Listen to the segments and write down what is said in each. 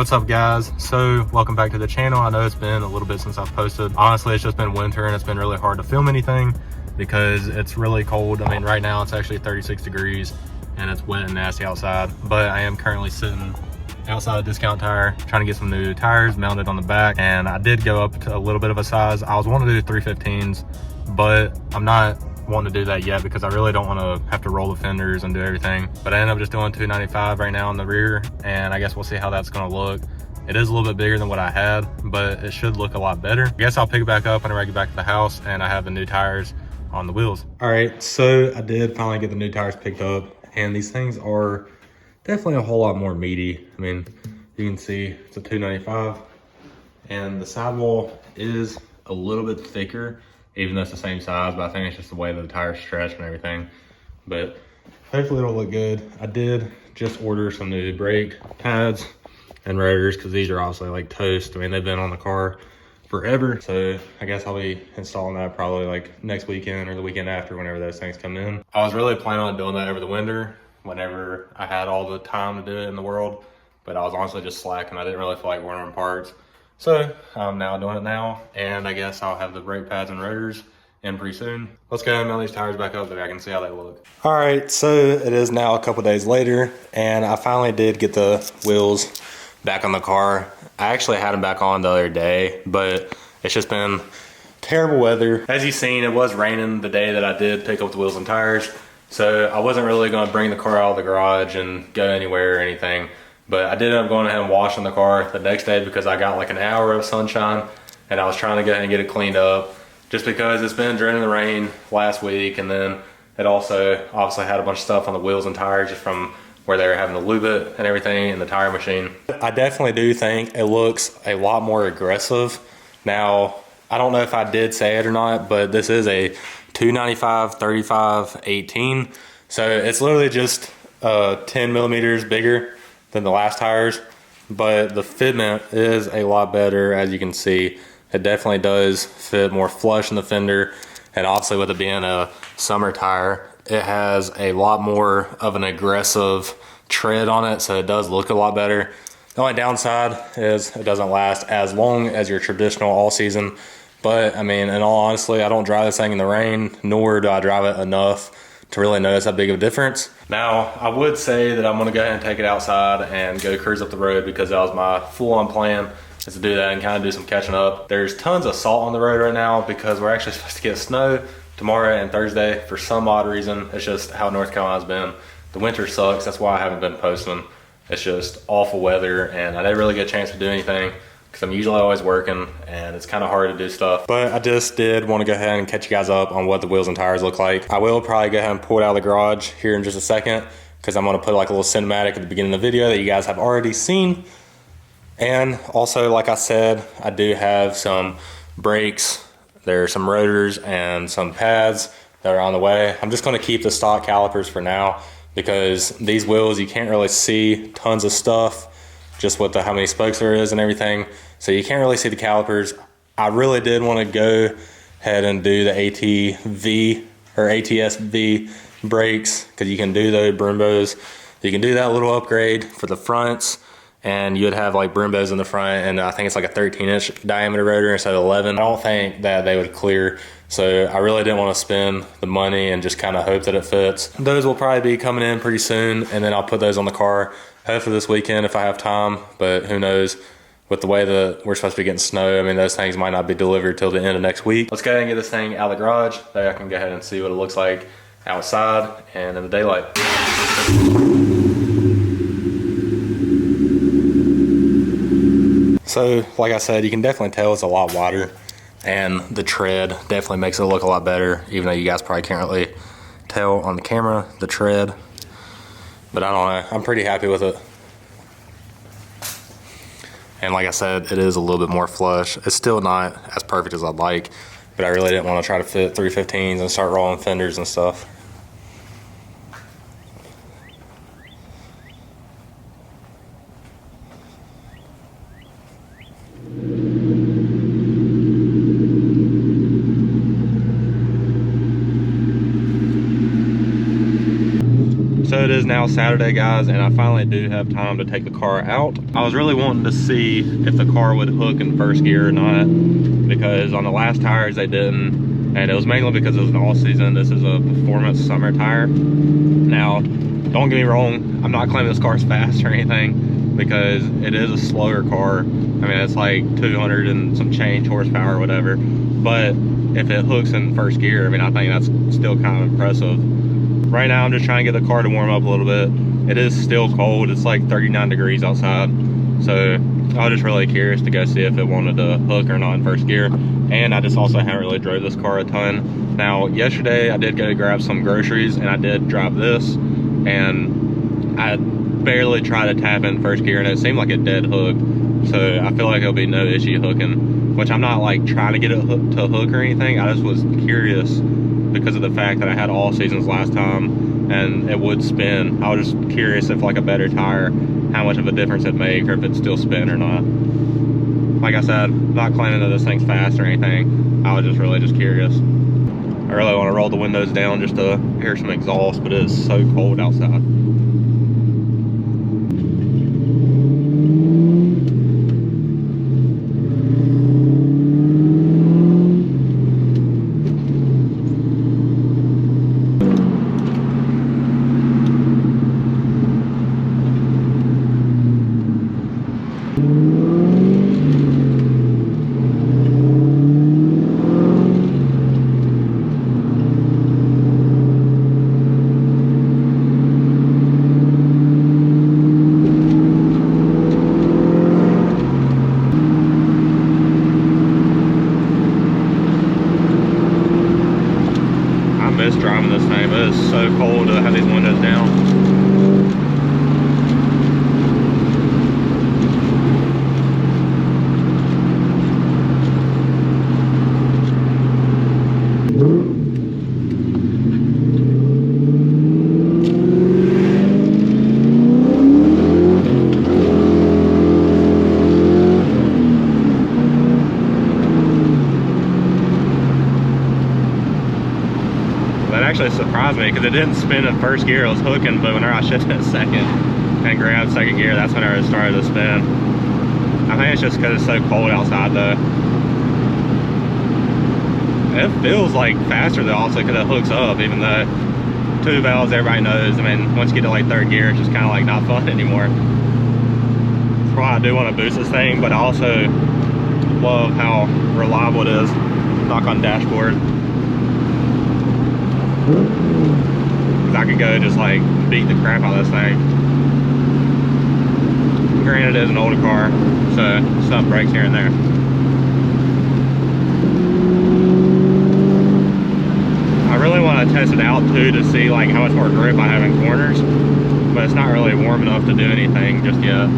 what's up guys? So welcome back to the channel. I know it's been a little bit since I've posted. Honestly, it's just been winter and it's been really hard to film anything because it's really cold. I mean, right now it's actually 36 degrees and it's wet and nasty outside, but I am currently sitting outside of Discount Tire trying to get some new tires mounted on the back, and I did go up to a little bit of a size. I was wanting to do 315s, but I'm not wanting to do that yet because I really don't want to have to roll the fenders and do everything. But I ended up just doing 295 right now in the rear, and I guess we'll see how that's going to look. It is a little bit bigger than what I had, but it should look a lot better. I guess I'll pick it back up whenever I get back to the house and I have the new tires on the wheels. All right, so I did finally get the new tires picked up, and these things are definitely a whole lot more meaty. I mean, you can see it's a 295, and the sidewall is a little bit thicker, even though it's the same size, but I think it's just the way that the tires stretch and everything. But hopefully it'll look good. I did just order some new brake pads and rotors because these are obviously like toast. I mean, they've been on the car forever. So I guess I'll be installing that probably like next weekend or the weekend after, whenever those things come in. I was really planning on doing that over the winter whenever I had all the time to do it in the world, but I was honestly just slacking. I didn't really feel like ordering parts. So I'm now doing it now, and I guess I'll have the brake pads and rotors in pretty soon. Let's go ahead and mount these tires back up so I can see how they look. All right, so it is now a couple days later, and I finally did get the wheels back on the car. I actually had them back on the other day, but it's just been terrible weather. As you've seen, it was raining the day that I did pick up the wheels and tires, so I wasn't really gonna bring the car out of the garage and go anywhere or anything. But I did end up going ahead and washing the car the next day because I got like an hour of sunshine, and I was trying to go ahead and get it cleaned up just because it's been draining the rain last week. And then it also obviously had a bunch of stuff on the wheels and tires just from where they were having to lube it and everything in the tire machine. I definitely do think it looks a lot more aggressive. Now, I don't know if I did say it or not, but this is a 295, 35, 18. So it's literally just 10 millimeters bigger than the last tires, but the fitment is a lot better. As you can see, it definitely does fit more flush in the fender, and obviously with it being a summer tire, it has a lot more of an aggressive tread on it, so it does look a lot better. The only downside is it doesn't last as long as your traditional all season, but I mean, in all honesty, I don't drive this thing in the rain, nor do I drive it enough to really notice how big of a difference. Now, I would say that I'm gonna go ahead and take it outside and go cruise up the road because that was my full-on plan, is to do that and kind of do some catching up. There's tons of salt on the road right now because we're actually supposed to get snow tomorrow and Thursday for some odd reason. It's just how North Carolina's been. The winter sucks, that's why I haven't been posting. It's just awful weather, and I didn't really get a chance to do anything because I'm usually always working and it's kind of hard to do stuff. But I just did want to go ahead and catch you guys up on what the wheels and tires look like. I will probably go ahead and pull it out of the garage here in just a second because I'm going to put like a little cinematic at the beginning of the video that you guys have already seen. And also, like I said, I do have some brakes, there are some rotors and some pads that are on the way. I'm just going to keep the stock calipers for now because these wheels, you can't really see tons of stuff just with how many spokes there is and everything. So you can't really see the calipers. I really did want to go ahead and do the ATV or ATSV brakes because you can do those Brumbos. You can do that little upgrade for the fronts, and you would have like Brumbos in the front, and I think it's like a 13-inch diameter rotor instead of 11. I don't think that they would clear, so I really didn't want to spend the money and just kind of hope that it fits. Those will probably be coming in pretty soon, and then I'll put those on the car hopefully this weekend if I have time, but who knows. With the way that we're supposed to be getting snow, I mean, those things might not be delivered till the end of next week. Let's go ahead and get this thing out of the garage. That I can go ahead and see what it looks like outside and in the daylight. So, like I said, you can definitely tell it's a lot wider, and the tread definitely makes it look a lot better, even though you guys probably can't really tell on the camera, the tread. But I don't know, I'm pretty happy with it. And like I said, it is a little bit more flush. It's still not as perfect as I'd like, but I really didn't want to try to fit 315s and start rolling fenders and stuff. So it is now Saturday, guys, and I finally do have time to take the car out. I was really wanting to see if the car would hook in first gear or not, because on the last tires they didn't, and it was mainly because it was an all season. This is a performance summer tire. Now, don't get me wrong, I'm not claiming this car's fast or anything, because it is a slower car. I mean, it's like 200 and some change horsepower or whatever, but if it hooks in first gear, I mean, I think that's still kind of impressive. Right now, I'm just trying to get the car to warm up a little bit. It is still cold. It's like 39 degrees outside. So I was just really curious to go see if it wanted to hook or not in first gear. And I just also haven't really drove this car a ton. Now, yesterday I did go grab some groceries and I did drive this, and I barely tried to tap in first gear and it seemed like it dead hooked. So I feel like it'll be no issue hooking, which I'm not like trying to get it to hook or anything. I just was curious because of the fact that I had all seasons last time and it would spin. I was just curious if like a better tire, how much of a difference it'd make, or if it'd still spin or not. Like I said, not claiming that this thing's fast or anything. I was just really just curious. I really want to roll the windows down just to hear some exhaust, but it is so cold outside. Driving this thing, but it's so cold to have these windows down. Actually surprised me because it didn't spin in first gear. It was hooking, but whenever I shifted it second and grabbed second gear, that's whenever it started to spin. I think it's just because it's so cold outside though. It feels like faster though, also because it hooks up, even though two valves, everybody knows. I mean, once you get to like third gear, it's just kind of like not fun anymore. That's why I do want to boost this thing, but I also love how reliable it is. Knock on dashboard. Cause I could go just like beat the crap out of this thing. Granted, it is an older car, so stuff breaks here and there. I really want to test it out too to see like how much more grip I have in corners, but it's not really warm enough to do anything just yet.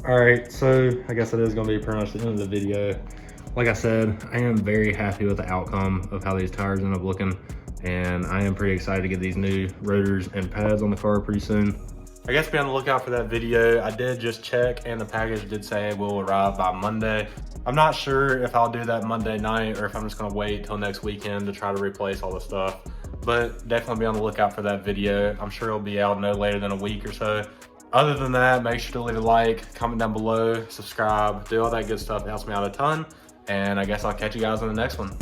Alright, so I guess that is going to be pretty much the end of the video. Like I said, I am very happy with the outcome of how these tires end up looking, and I am pretty excited to get these new rotors and pads on the car pretty soon. I guess be on the lookout for that video. I did just check and the package did say it will arrive by Monday. I'm not sure if I'll do that Monday night or if I'm just going to wait till next weekend to try to replace all the stuff, but definitely be on the lookout for that video. I'm sure it'll be out no later than a week or so. Other than that, make sure to leave a like, comment down below, subscribe, do all that good stuff. It helps me out a ton. And I guess I'll catch you guys in the next one.